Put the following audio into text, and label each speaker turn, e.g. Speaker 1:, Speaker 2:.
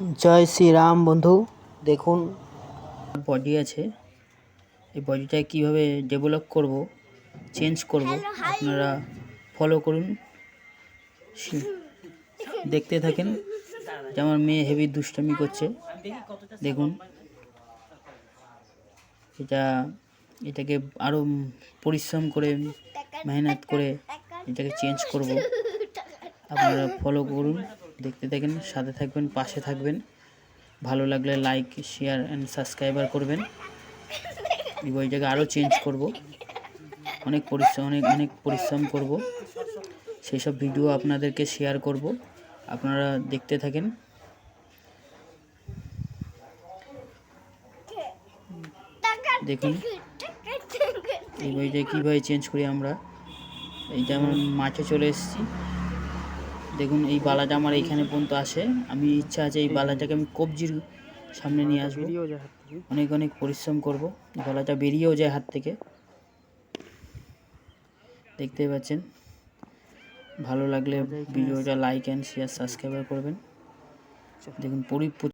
Speaker 1: জয় শ্রীরাম বন্ধু। দেখুন বডি আছে, এই বডিটা কীভাবে ডেভেলপ করব, চেঞ্জ করব, আপনারা ফলো করুন, দেখতে থাকেন। যে আমার মেয়ে হেভি দুষ্টামি করছে, দেখুন। এটাকে আরও পরিশ্রম করে মেহনত করে এটাকে চেঞ্জ করব। আপনারা ফলো করুন, দেখতে থাকেন, সাথে থাকবেন, পাশে থাকবেন। ভালো লাগলে লাইক, শেয়ার অ্যান্ড সাবস্ক্রাইবার করবেন। এই বইটাকে আরও চেঞ্জ করব, অনেক পরিশ্রম করব, সেই সব ভিডিও আপনাদেরকে শেয়ার করব। আপনারা দেখতে থাকেন। দেখুন এই বইটা কীভাবে চেঞ্জ করি আমরা। এই যেমন মাঠে চলে এসেছি, দেখুন এই বালাটা আমার এইখানে পর্যন্ত আসে। আমি ইচ্ছা আছে এই বালাটাকে আমি কবজির সামনে নিয়ে আসবো। অনেক পরিশ্রম করব, বালাটা বেরিয়েও যায় হাত থেকে, দেখতে পাচ্ছেন। ভালো লাগলে ভিডিওটা লাইক অ্যান্ড শেয়ার সাবস্ক্রাইব করবেন। দেখুন